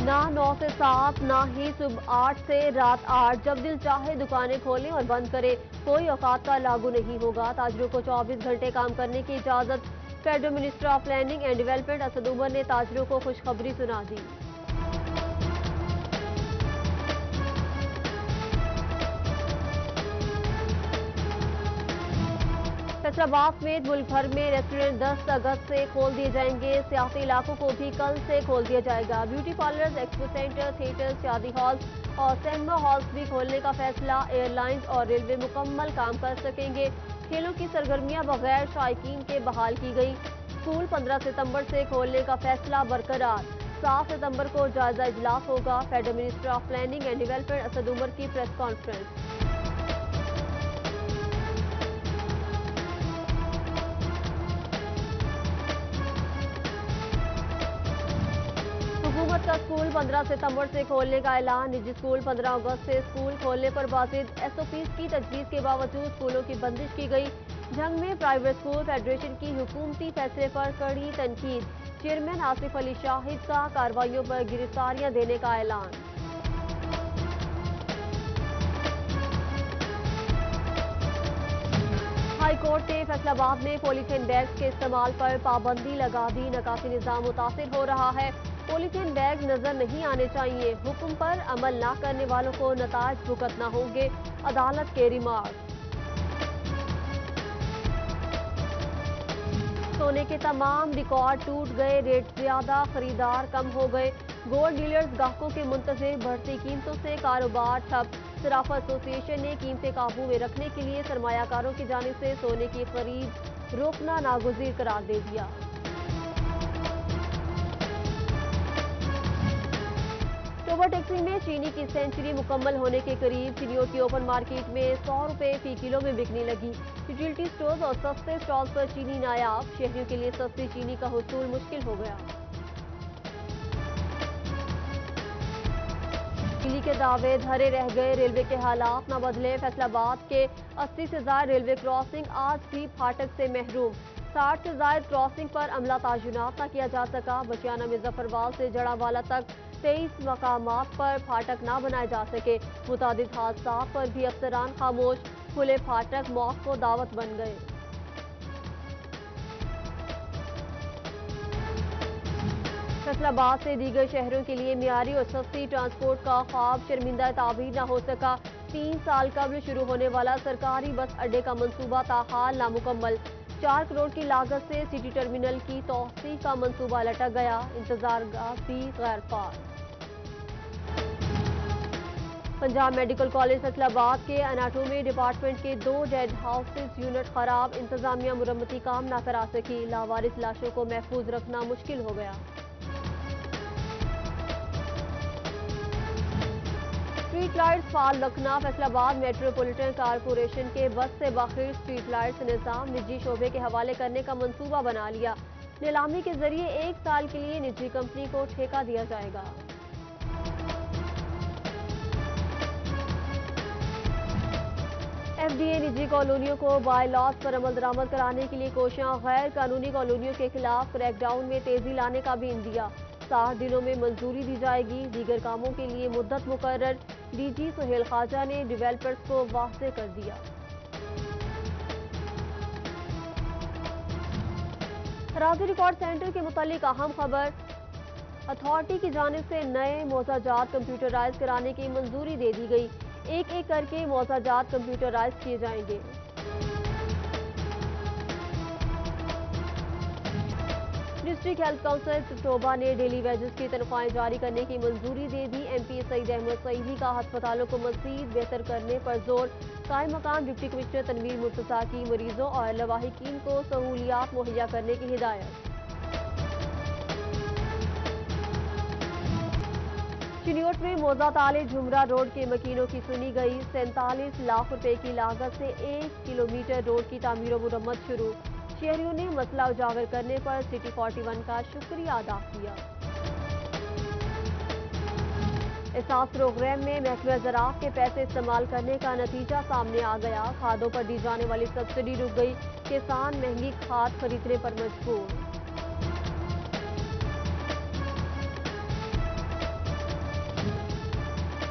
نہ 9 سے 7 نہ ہی صبح 8 سے رات 8، جب دل چاہے دکانیں کھولیں اور بند کریں، کوئی اوقات کا لاگو نہیں ہوگا۔ تاجروں کو 24 گھنٹے کام کرنے کی اجازت۔ Federal minister of planning and development Asad Umar نے تاجروں کو خوشخبری سنا دی۔ فیصل آباد سمیت ملک بھر میں ریسٹورینٹ 10 اگست سے کھول دیے جائیں گے۔ سیاحتی علاقوں کو بھی کل سے کھول دیا جائے گا۔ Beauty parlours, expo centre, theatres, شادی ہالز اور سینما ہالز بھی کھولنے کا فیصلہ۔ ایئر لائنز اور ریلوے مکمل کام کر سکیں گے۔ کھیلوں کی سرگرمیاں بغیر شائقین کے بحال کی گئی۔ اسکول 15 ستمبر سے کھولنے کا فیصلہ برقرار۔ 7 ستمبر کو جائزہ اجلاس ہوگا۔ Federal minister of planning and development Asad Umar کی پریس کانفرنس۔ حکومت کا اسکول 15 ستمبر سے کھولنے کا اعلان۔ نجی اسکول 15 اگست سے اسکول کھولنے پر بازد ایس او پیز کی تجویز کے باوجود اسکولوں کی بندش کی گئی۔ جنگ میں پرائیویٹ اسکول فیڈریشن کی حکومتی فیصلے پر کڑی تنقید۔ چیئرمین آصف علی شاہد کا کارروائیوں پر گرفتاریاں دینے کا اعلان۔ ہائی کورٹ نے فیصل آباد میں پولیتھین بیگز کے استعمال پر پابندی لگا دی۔ نکاسی نظام متاثر ہو رہا ہے، پولیتھین بیگ نظر نہیں آنے چاہیے۔ حکم پر عمل نہ کرنے والوں کو نتائج بھگتنا ہوں گے، عدالت کے ریمارک۔ سونے کے تمام ریکارڈ ٹوٹ گئے، ریٹ زیادہ، خریدار کم ہو گئے۔ گولڈ ڈیلرز گاہکوں کے منتظر بڑھتی قیمتوں سے کاروبار ٹھپ۔ صرافہ ایسوسی ایشن نے قیمتیں قابو میں رکھنے کے لیے سرمایہ کاروں کی جانب سے سونے کی خرید روکنا ناگزیر قرار دے دیا۔ اوور ٹیکسنگ میں چینی کی سینچری مکمل ہونے کے قریب۔ چینیوں کی اوپن مارکیٹ میں 100 روپے فی کلو میں بکنے لگی۔ یوٹیلٹی سٹورز اور سستے سٹالز پر چینی نایاب، شہریوں کے لیے سستی چینی کا حصول مشکل ہو گیا۔ دلی کے دعوے دھرے رہ گئے، ریلوے کے حالات نہ بدلے۔ فیصل آباد کے 80 سے زائد ریلوے کراسنگ آج بھی پھاٹک سے محروم۔ 60 سے زائد کراسنگ پر عملہ تعینات نہ کیا جا سکا۔ بچیانہ مظفروال سے جڑاوالا تک 23 مقامات پر پھاٹک نہ بنائے جا سکے۔ متعدد حادثات پر بھی افسران خاموش، کھلے پھاٹک موت کو دعوت بن گئے۔ فیصل آباد سے دیگر شہروں کے لیے معیاری اور سستی ٹرانسپورٹ کا خواب شرمندہ تعبیر نہ ہو سکا۔ 3 سال قبل شروع ہونے والا سرکاری بس اڈے کا منصوبہ تاحال نامکمل۔ 4 کروڑ کی لاگت سے سٹی ٹرمینل کی توسیع کا منصوبہ لٹک گیا، انتظارات بھی غیر فعال۔ پنجاب میڈیکل کالج فیصل آباد کے اناٹومی ڈپارٹمنٹ کے 2 ڈیڈ ہاؤسز یونٹ خراب، انتظامیہ مرمتی کام نہ کرا سکی، لاوارث لاشوں کو محفوظ رکھنا مشکل ہو گیا۔ اسٹریٹ لائٹس فعال رکھنا، فیصل آباد میٹروپولیٹن کارپوریشن کے بس سے باخر اسٹریٹ لائٹس نظام نجی شعبے کے حوالے کرنے کا منصوبہ بنا لیا۔ نیلامی کے ذریعے 1 سال کے لیے نجی کمپنی کو ٹھیکہ دیا جائے گا۔ ایف ڈی اے نجی کالونیوں کو بائی لاز پر عمل درآمد کرانے کے لیے کوشاں، غیر قانونی کالونیوں کے خلاف کریک ڈاؤن میں تیزی لانے کا بھی عندیہ۔ 60 دنوں میں منظوری دی جائے گی، دیگر کاموں کے لیے مدت مقرر۔ ڈی جی سہیل خواجہ نے ڈیولپرز کو واضح کر دیا۔ اراضی ریکارڈ سینٹر کے متعلق اہم خبر، اتھارٹی کی جانب سے نئے موضوع جات کمپیوٹرائز کرانے کی منظوری دے دی گئی۔ ایک ایک کر کے موضوع جات کمپیوٹرائز کیے جائیں گے۔ ڈسٹرکٹ ہیلتھ کونسل توبہ نے ڈیلی ویجز کی تنخواہیں جاری کرنے کی منظوری دے دی۔ ایم پی سعید احمد سعیدی کا ہسپتالوں کو مزید بہتر کرنے پر زور۔ قائم مقام ڈپٹی کمشنر تنویر مرتضیٰ کی مریضوں اور لواحقین کو سہولیات مہیا کرنے کی ہدایت۔ چنیوٹ میں موزہ تالے جھمرا روڈ کے مکینوں کی سنی گئی۔ 47 لاکھ روپے کی لاگت سے 1 کلومیٹر روڈ کی تعمیر و مرمت شروع۔ شہریوں نے مسئلہ اجاگر کرنے پر سٹی 41 کا شکریہ ادا کیا۔ احساس پروگرام میں محکمہ زراعت کے پیسے استعمال کرنے کا نتیجہ سامنے آ گیا۔ کھادوں پر دی جانے والی سبسڈی رک گئی، کسان مہنگی کھاد خریدنے پر مجبور۔